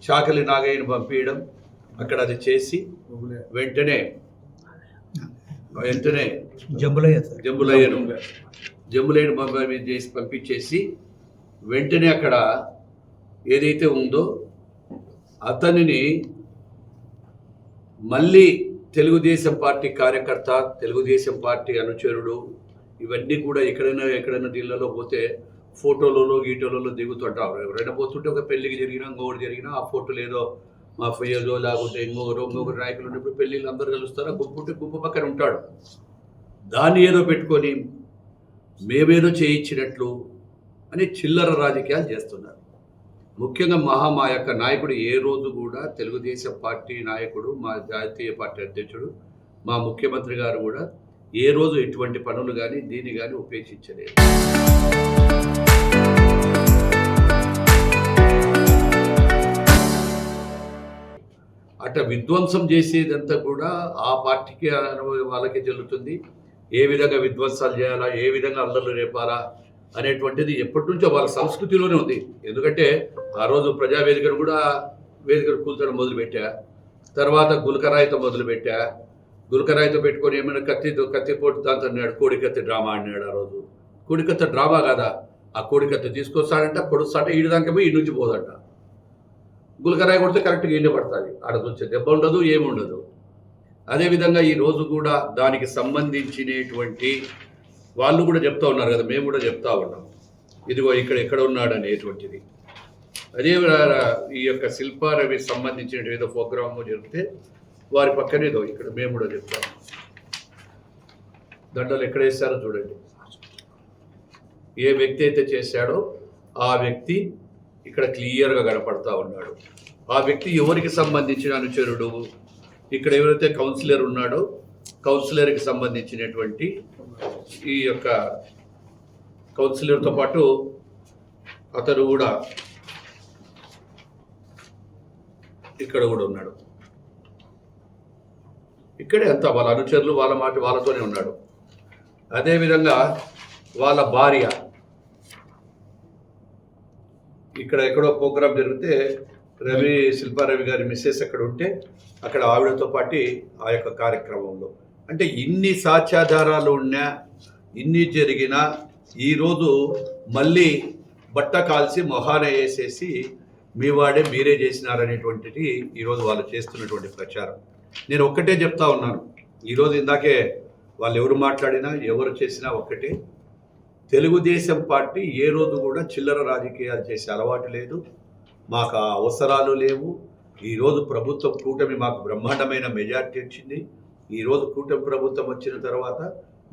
చాకలి నాగయ్యను పంపించడం, అక్కడ అది చేసి వెంటనే జంబులయ్యను చేసి పంపించేసి వెంటనే అక్కడ ఏదైతే ఉందో అతనిని మళ్ళీ తెలుగుదేశం పార్టీ కార్యకర్త, తెలుగుదేశం పార్టీ అనుచరుడు, ఇవన్నీ కూడా ఎక్కడైనా దీనిలలో పోతే ఫోటోలలో గీటోలలో దిగుతుంటారు. ఎవరైనా పోతుంటే ఒక పెళ్ళికి జరిగినా ఇంకొకటి జరిగినా ఆ ఫోటోలు ఏదో మా ఫయ్యదో లేకుంటే ఇంకొకరు నాయకులు ఉన్నప్పుడు పెళ్ళిళ్ళు అందరూ కలుస్తారు. ఆ గుంపు పక్కన ఉంటాడు. దాన్ని ఏదో పెట్టుకొని మేమేదో చేయించినట్లు అని చిల్లర రాజకీయాలు చేస్తున్నారు. ముఖ్యంగా మా యొక్క నాయకుడు ఏ రోజు కూడా తెలుగుదేశం పార్టీ నాయకుడు, మా జాతీయ పార్టీ అధ్యక్షుడు, మా ముఖ్యమంత్రి గారు కూడా ఏ రోజు ఎటువంటి పనులు కానీ దీన్ని కానీ ఉపేక్షించలేదు. అట్లా విధ్వంసం చేసేదంతా కూడా ఆ పార్టీకి వాళ్ళకే చెల్లుతుంది. ఏ విధంగా విధ్వంసాలు చేయాలా, ఏ విధంగా అల్లర్లు రేపాలా అనేటువంటిది ఎప్పటి నుంచో వాళ్ళ సంస్కృతిలోనే ఉంది. ఎందుకంటే ఆ రోజు ప్రజావేదికను కూడా వేదికను కూల్చడం మొదలుపెట్టా, తర్వాత గులకరాయితో మొదలుపెట్టా, గులకరాయితో పెట్టుకొని ఏమైనా కత్తిపోటు దాంతో అన్నాడు, కోడికత్తి డ్రామా అన్నాడు. ఆ రోజు కోడికత్తి డ్రామా కాదా, ఆ కోడికత్తి తీసుకొస్తాడంట, పొడుస్తాడంట, ఈడిదాకా పోయి ఈ నుంచి పోదంట. గులకరాయి కొడితే కరెక్ట్గా ఎండ పడుతుంది, ఆడ చూసే దెబ్బ ఉండదు, ఏముండదు. అదేవిధంగా ఈరోజు కూడా దానికి సంబంధించినటువంటి వాళ్ళు కూడా చెప్తా ఉన్నారు కదా, మేము కూడా చెప్తా ఉన్నాం, ఇదిగో ఎక్కడ ఉన్నాడు అనేటువంటిది. అదే ఈ యొక్క శిల్పారవి సంబంధించిన ఏదో ప్రోగ్రాము జరిగితే వారి పక్కనేదో ఇక్కడ మేము కూడా చెప్తాం. దండలు ఎక్కడ వేస్తారో చూడండి. ఏ వ్యక్తి అయితే చేశాడో ఆ వ్యక్తి ఇక్కడ క్లియర్గా కనపడతా ఉన్నాడు. ఆ వ్యక్తి ఎవరికి సంబంధించిన అనుచరుడు, ఇక్కడ ఎవరైతే కౌన్సిలర్ ఉన్నాడో కౌన్సిలర్కి సంబంధించినటువంటి ఈ యొక్క కౌన్సిలర్తో పాటు అతను కూడా ఇక్కడ కూడా ఉన్నాడు. ఇక్కడే అంతా వాళ్ళ అనుచరులు, వాళ్ళ మాట వాళ్ళతోనే ఉన్నాడు. అదేవిధంగా వాళ్ళ భార్య, ఇక్కడ ఎక్కడో ప్రోగ్రాం జరిగితే శిల్పారవి గారి మిస్సెస్ అక్కడ ఉంటే అక్కడ ఆవిడతో పాటు ఆ యొక్క కార్యక్రమంలో, అంటే ఇన్ని సాక్ష్యాధారాలు ఉన్నా, ఇన్ని జరిగినా ఈరోజు మళ్ళీ బట్ట కాల్చి మొహాన వేసేసి మీ వాడే మీరే చేసినారనేటువంటిది ఈరోజు వాళ్ళు చేస్తున్నటువంటి ప్రచారం. నేను ఒక్కటే చెప్తా ఉన్నాను, ఈరోజు ఇందాకే వాళ్ళు ఎవరు మాట్లాడినా ఎవరు చేసినా ఒక్కటే, తెలుగుదేశం పార్టీ ఏ రోజు కూడా చిల్లర రాజకీయాలు చేసే అలవాటు లేదు, మాకు ఆ అవసరాలు లేవు. ఈరోజు ప్రభుత్వం కూటమి మాకు బ్రహ్మాండమైన మెజార్టీ వచ్చింది. ఈరోజు కూటమి ప్రభుత్వం వచ్చిన తర్వాత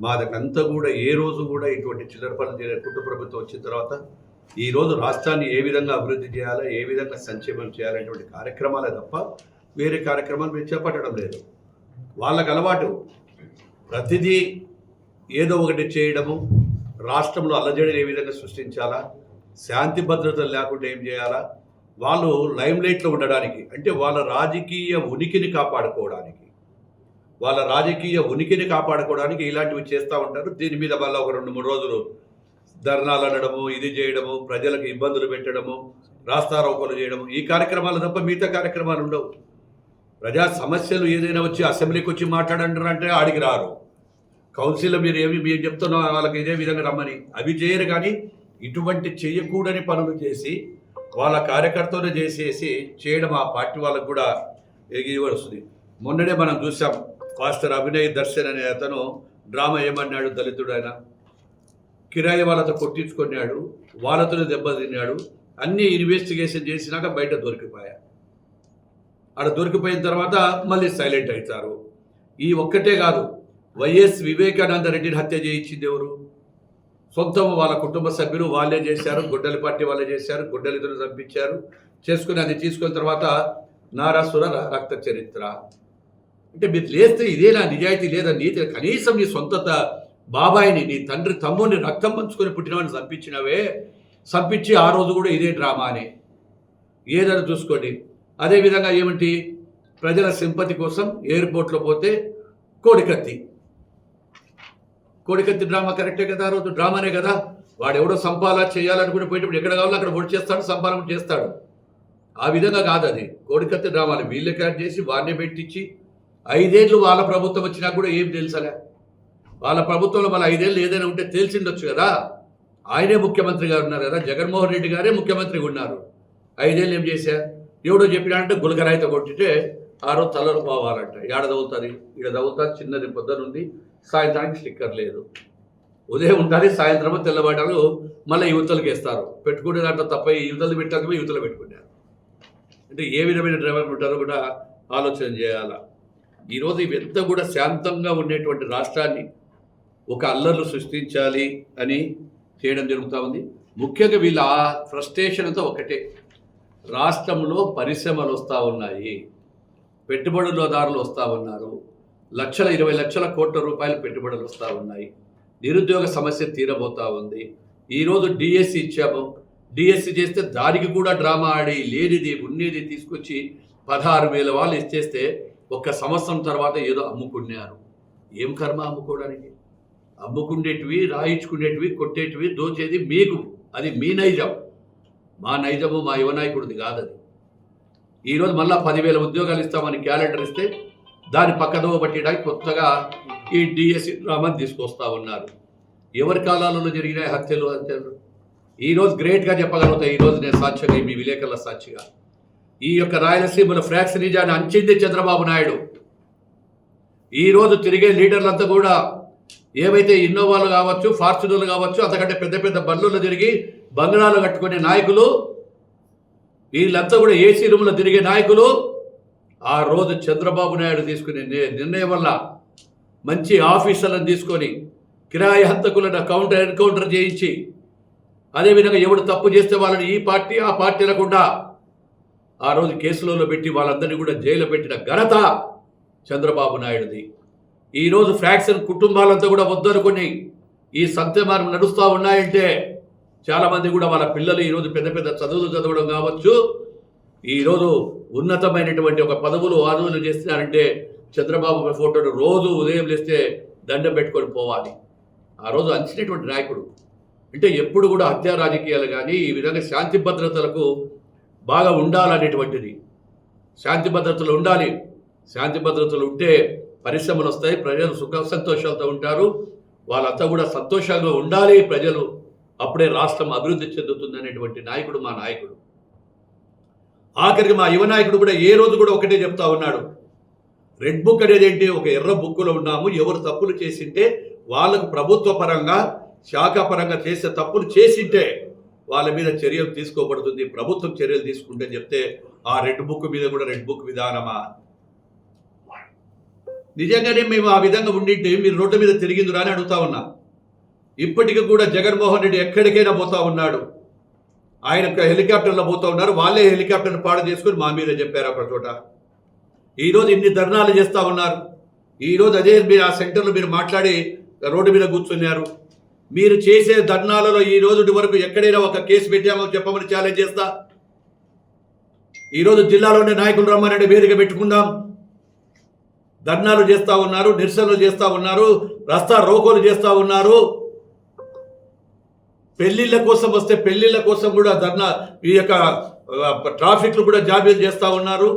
మాదంతా కూడా ఏ రోజు కూడా ఇటువంటి చిల్లర పనులు చేయలేదు. కూటమి ప్రభుత్వం వచ్చిన తర్వాత ఈరోజు రాష్ట్రాన్ని ఏ విధంగా అభివృద్ధి చేయాలా, ఏ విధంగా సంక్షేమం చేయాలనేటువంటి కార్యక్రమాలే తప్ప వేరే కార్యక్రమాలు మేము చేపట్టడం లేదు. వాళ్ళకు అలవాటు ప్రతిదీ ఏదో ఒకటి చేయడము, రాష్ట్రంలో అల్లజడిని ఏ విధంగా సృష్టించాలా, శాంతి భద్రతలు లేకుండా ఏం చేయాలా, వాళ్ళు లైమ్లైట్లో ఉండడానికి, అంటే వాళ్ళ రాజకీయ ఉనికిని కాపాడుకోవడానికి ఇలాంటివి చేస్తూ ఉంటారు. దీని మీద మళ్ళీ ఒక 2-3 రోజులు ధర్నాలు అనడము, ఇది చేయడము, ప్రజలకు ఇబ్బందులు పెట్టడము, రాస్తారోకోలు చేయడము, ఈ కార్యక్రమాలు తప్ప మిగతా కార్యక్రమాలు ఉండవు. ప్రజా సమస్యలు ఏదైనా వచ్చి అసెంబ్లీకి వచ్చి మాట్లాడంటారంటే ఆడికి రారు. కౌన్సిల్లో మీరు చెప్తున్నా వాళ్ళకి ఇదే విధంగా రమ్మని, అవి చేయరు. కానీ ఇటువంటి చేయకూడని పనులు చేసి వాళ్ళ కార్యకర్తలు చేయడం ఆ పార్టీ వాళ్ళకు కూడా ఎగిరి వస్తుంది. మొన్ననే మనం చూసాం, పాస్టర్ అభినయ్ దర్శన్ అనే అతను డ్రామా ఏమన్నాడు, దళితుడు ఆయన కిరాయి వాళ్ళతో కొట్టించుకున్నాడు, వాళ్ళతోనే దెబ్బతిన్నాడు. అన్నీ ఇన్వెస్టిగేషన్ చేసినాక బయట దొరికిపోయా. ఆడ దొరికిపోయిన తర్వాత మళ్ళీ సైలెంట్ అవుతారు. ఈ ఒక్కటే కాదు, వైఎస్ వివేకానంద రెడ్డిని హత్య చేయించింది ఎవరు? సొంతం వాళ్ళ కుటుంబ సభ్యులు వాళ్ళే చేశారు, గొడ్డలి పార్టీ వాళ్ళే చేశారు, గొడ్డలితో చంపించారు. చేసుకుని అది తీసుకున్న తర్వాత నారాసుర రక్త చరిత్ర అంటే మీరు లేస్తే ఇదేనా నిజాయితీ లేదా నీతి? కనీసం నీ సొంత బాబాయిని, నీ తండ్రి తమ్ముడిని రక్తం పంచుకొని పుట్టినవాడిని చంపించి ఆ రోజు కూడా ఇదే డ్రామానే ఏదని చూసుకోండి. అదేవిధంగా ఏమిటి, ప్రజల సింపతి కోసం ఎయిర్పోర్ట్లో పోతే కోడికత్తి డ్రామా కరెక్టే కదా, ఆ రోజు డ్రామానే కదా. వాడు ఎవడో సంపాలా చేయాలనుకుని పోయేటప్పుడు ఎక్కడ కావాలో అక్కడ పొడి చేస్తాడు, సంపాలన చేస్తాడు. ఆ విధంగా కాదు అది. కోడికత్తి డ్రామాలు వీళ్ళే క్యాట్ చేసి వారిని పెట్టించి 5 ఏళ్ళు వాళ్ళ ప్రభుత్వం వచ్చినా కూడా ఏం తెలుసలే. వాళ్ళ ప్రభుత్వంలో మన 5 ఏళ్ళు ఏదైనా ఉంటే తెలిసిండొచ్చు కదా. ఆయనే ముఖ్యమంత్రిగా ఉన్నారు కదా, జగన్మోహన్ రెడ్డి గారే ముఖ్యమంత్రిగా ఉన్నారు. 5 ఏళ్ళు ఏం చేశారు? ఎవడో చెప్పినాడంటే గులకరాయితో కొట్టితే ఆ రోజు తలలో పోవాలంట. ఏడ తగులుతుంది? ఇక్కడ తగులుతుంది, చిన్నది పొద్దునుంది, సాయంత్రానికి స్టిక్కర్ లేదు. ఉదయం ఉంటుంది, సాయంత్రము తెల్లబడ్డాలు మళ్ళీ యువతలకు వేస్తారు. పెట్టుకునే దాంట్లో తప్ప యువతలు పెట్టాక యువతలు పెట్టుకున్నారు. అంటే ఏ విధమైన డ్రైవర్లు ఉంటారో కూడా ఆలోచన చేయాల. ఈరోజు ఇవంతా కూడా శాంతంగా ఉండేటువంటి రాష్ట్రాన్ని ఒక అల్లర్లు సృష్టించాలి అని చేయడం జరుగుతూ ఉంది. ముఖ్యంగా వీళ్ళ ఫ్రస్ట్రేషన్ అంతా ఒకటే, రాష్ట్రంలో పరిశ్రమలు వస్తూ ఉన్నాయి, పెట్టుబడులదారులు వస్తూ ఉన్నారు, 20 లక్షల కోట్ల రూపాయల పెట్టుబడులు వస్తూ ఉన్నాయి, నిరుద్యోగ సమస్య తీరబోతూ ఉంది. ఈరోజు డిఎస్సి ఇచ్చాము, డిఎస్సి చేస్తే దానికి కూడా డ్రామా ఆడి లేనిది ఉన్నది తీసుకొచ్చి 16,000 వాళ్ళు ఇచ్చేస్తే ఒక్క సంవత్సరం తర్వాత ఏదో అమ్ముకున్నారు. ఏం కర్మ అమ్ముకోవడానికి? అమ్ముకునేటివి, రాయించుకునేటివి, కొట్టేటివి, దోచేది మీకు. అది మీ నైజం. మా నైజము మా యువనాయకుడిది కాదది. ఈరోజు మళ్ళీ 10,000 ఉద్యోగాలు ఇస్తామని క్యాలెండర్ ఇస్తే దాన్ని పక్కదోవ పట్టడానికి కొత్తగా ఈ డిఎస్సి డ్రామాని తీసుకొస్తా ఉన్నారు. ఎవరి కాలాలలో జరిగిన హత్యలు ఈరోజు గ్రేట్గా చెప్పగలుగుతాయి. ఈరోజు నేను సాక్షిగా, మీ విలేకరుల సాక్షిగా, ఈ యొక్క రాయలసీమలో ఫ్రాక్సినిజాన్ని అంచింది చంద్రబాబు నాయుడు. ఈరోజు తిరిగే లీడర్లంతా కూడా ఏవైతే ఇన్నోవాలు కావచ్చు, ఫార్చునర్లు కావచ్చు, అంతకంటే పెద్ద పెద్ద బండ్లలో తిరిగి బంగ్లాలు కట్టుకునే నాయకులు, వీళ్ళంతా కూడా ఏసీ రూమ్లో తిరిగే నాయకులు. ఆ రోజు చంద్రబాబు నాయుడు తీసుకునే నిర్ణయం వల్ల మంచి ఆఫీసర్లను తీసుకొని కిరాయి హంతకులను ఎన్కౌంటర్ చేయించి, అదేవిధంగా ఎవడు తప్పు చేస్తే వాళ్ళని ఈ పార్టీ ఆ పార్టీ అనకుండా ఆ రోజు కేసులలో పెట్టి వాళ్ళందరినీ కూడా జైలు పెట్టిన ఘనత చంద్రబాబు నాయుడుది. ఈరోజు ఫ్రాక్షన్ కుటుంబాలంతా కూడా వద్దనుకొని ఈ సత్యమార్గం నడుస్తూ ఉన్నాయంటే చాలామంది కూడా వాళ్ళ పిల్లలు ఈరోజు పెద్ద పెద్ద చదువులు చదవడం కావచ్చు, ఈరోజు ఉన్నతమైనటువంటి ఒక పదవులు ఆదవులు చేస్తున్నారంటే చంద్రబాబు ఫోటోను రోజు ఉదయం లేస్తే దండం పెట్టుకొని పోవాలి. ఆ రోజు అంచినటువంటి నాయకుడు. అంటే ఎప్పుడు కూడా హత్యా రాజకీయాలు కానీ ఈ విధంగా శాంతి భద్రతలకు బాగా ఉండాలనేటువంటిది. శాంతి భద్రతలు ఉండాలి. శాంతి భద్రతలు ఉంటే పరిశ్రమలు వస్తాయి, ప్రజలు సుఖ సంతోషాలతో ఉంటారు. వాళ్ళంతా కూడా సంతోషంగా ఉండాలి ప్రజలు, అప్పుడే రాష్ట్రం అభివృద్ధి చెందుతుంది అనేటువంటి నాయకుడు మా నాయకుడు. ఆఖరికి మా యువ నాయకుడు కూడా ఏ రోజు కూడా ఒకటే చెప్తా ఉన్నాడు, రెడ్ బుక్ అనేది ఏంటి? ఒక ఎర్ర బుక్కులో ఉన్నాము. ఎవరు తప్పులు చేసింటే వాళ్ళకు ప్రభుత్వ పరంగా, శాఖాపరంగా చేసే తప్పులు చేసింటే వాళ్ళ మీద చర్యలు తీసుకోబడుతుంది, ప్రభుత్వం చర్యలు తీసుకుంటే చెప్తే ఆ రెడ్ బుక్ మీద కూడా రెడ్ బుక్ విధానమా? నిజంగానే మేము ఆ విధంగా ఉండింటే మీరు రోడ్డు మీద తిరిగిందిరా అని అడుగుతా ఉన్నా. ఇప్పటికీ కూడా జగన్మోహన్ రెడ్డి ఎక్కడికైనా పోతా ఉన్నాడు. ఆయన హెలికాప్టర్లో పోతా ఉన్నారు. వాళ్ళే హెలికాప్టర్ని పాడు చేసుకుని మా మీద చెప్పారు అక్కడ చోట. ఈరోజు ఇన్ని ధర్నాలు చేస్తూ ఉన్నారు. ఈరోజు అదే మీరు ఆ సెంటర్లో మీరు మాట్లాడి రోడ్డు మీద కూర్చున్నారు. మీరు చేసే ధర్నాలలో ఈ రోజు వరకు ఎక్కడైనా ఒక కేసు పెట్టామో చెప్పమని ఛాలెంజ్ చేస్తా. ఈరోజు జిల్లాలోనే నాయకులు రమ్మని వేదిక పెట్టుకుందాం. ధర్నాలు చేస్తూ ఉన్నారు, నిరసనలు చేస్తూ ఉన్నారు, రస్తా రోకోలు చేస్తూ ఉన్నారు. పెళ్లిళ్ళ కోసం వస్తే పెళ్లిళ్ళ కోసం కూడా ధర్నా, ఈ యొక్క ట్రాఫిక్లు కూడా జాబీలు చేస్తూ ఉన్నారు.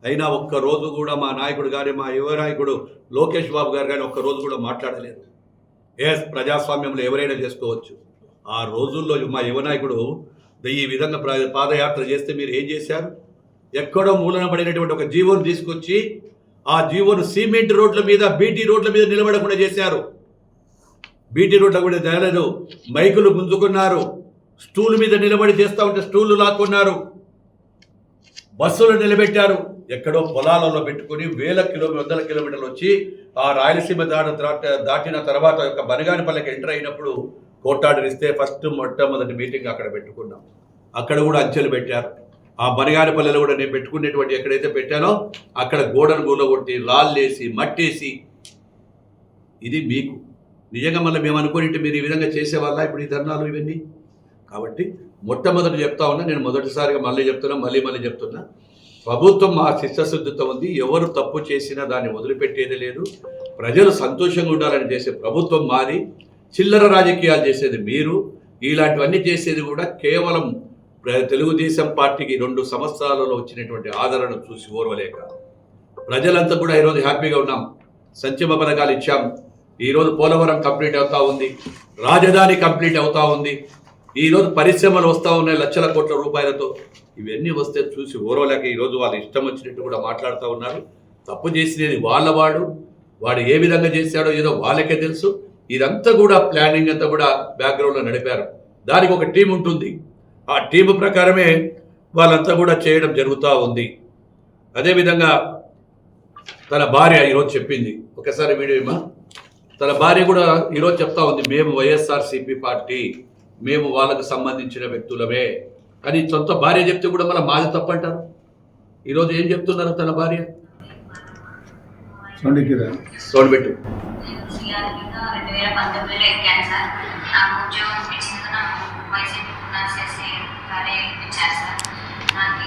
అయినా ఒక్కరోజు కూడా మా నాయకుడు కానీ, మా యువ నాయకుడు లోకేష్ బాబు గారు కానీ ఒక్కరోజు కూడా మాట్లాడలేదు. ప్రజాస్వామ్యంలో ఎవరైనా చేసుకోవచ్చు. ఆ రోజుల్లో మా యువ నాయకుడు ఈ విధంగా పాదయాత్ర చేస్తే మీరు ఏం చేశారు? ఎక్కడో మూలన పడినటువంటి ఒక జీవోను తీసుకొచ్చి ఆ జీవోను సిమెంట్ రోడ్ల మీద, బీటీ రోడ్ల మీద నిలబడకుండా చేశారు. బీటీ రోడ్ల కూడా తేలేదు, మైకులు గుంజుకున్నారు, స్టూల్ మీద నిలబడి చేస్తూ ఉంటే స్టూళ్ళు లాక్కున్నారు, బస్సులు నిలబెట్టారు. ఎక్కడో పొలాలలో పెట్టుకుని 1,000 కిలోమీటర్లు వచ్చి ఆ రాయలసీమ దాటిన తర్వాత యొక్క బనగానిపల్లెకి ఎంటర్ అయినప్పుడు కోర్టు ఇస్తే ఫస్ట్ మొట్టమొదటి మీటింగ్ అక్కడ పెట్టుకున్నాం. అక్కడ కూడా అంచెలు పెట్టారు. ఆ బనగానిపల్లెలో కూడా నేను పెట్టుకునేటువంటి ఎక్కడైతే పెట్టానో అక్కడ గోడను గూలగొట్టి రాళ్ళేసి మట్టేసి, ఇది మీకు నిజంగా మళ్ళీ మేము అనుకుని మీరు ఈ విధంగా చేసేవాళ్ళ ఇప్పుడు ఈ ధర్నాలు ఇవన్నీ? కాబట్టి మొట్టమొదటి చెప్తా ఉన్నా, నేను మొదటిసారిగా మళ్ళీ చెప్తున్నా, మళ్ళీ చెప్తున్నా, ప్రభుత్వం మా చిత్తశుద్ధితో ఉంది. ఎవరు తప్పు చేసినా దాన్ని వదిలిపెట్టేది లేదు. ప్రజలు సంతోషంగా ఉండాలని చేసే ప్రభుత్వం మాది. చిల్లర రాజకీయాలు చేసేది మీరు. ఇలాంటివన్నీ చేసేది కూడా కేవలం తెలుగుదేశం పార్టీకి 2 సంవత్సరాలలో వచ్చినటువంటి ఆదరణ చూసి ఓర్వలేక ప్రజలంతా కూడా ఈరోజు హ్యాపీగా ఉన్నాం. సంక్షేమ పథకాలు ఇచ్చాం. ఈరోజు పోలవరం కంప్లీట్ అవుతా ఉంది, రాజధాని కంప్లీట్ అవుతా ఉంది, ఈరోజు పరిశ్రమలు వస్తూ ఉన్నాయి లక్షల కోట్ల రూపాయలతో. ఇవన్నీ వస్తే చూసి ఓర్వలేక ఈరోజు వాళ్ళు ఇష్టం వచ్చినట్టు కూడా మాట్లాడుతూ ఉన్నారు. తప్పు చేసినది వాడు ఏ విధంగా చేశాడో ఏదో వాళ్ళకే తెలుసు. ఇదంతా కూడా ప్లానింగ్ అంతా కూడా బ్యాక్గ్రౌండ్లో నడిపారు. దానికి ఒక టీం ఉంటుంది. ఆ టీము ప్రకారమే వాళ్ళంతా కూడా చేయడం జరుగుతూ ఉంది. అదేవిధంగా తన భార్య ఈరోజు చెప్పింది, ఒకసారి వీడియో ఇమ్మా. తన భార్య కూడా ఈరోజు చెప్తా ఉంది, మేము వైఎస్ఆర్సీపీ పార్టీ, మేము వాళ్ళకు సంబంధించిన వ్యక్తులమే అని సొంత భార్య చెప్తే కూడా మళ్ళీ మాది తప్పంటారు. ఈరోజు ఏం చెప్తున్నారు తన భార్య? సౌండ్ పెట్టు. 2019లో ఎక్కాను సార్. నాకు ఉద్యోగం ఇచ్చింది, నాకు వైసీపీ చేసి ఇచ్చారు సార్. నాకు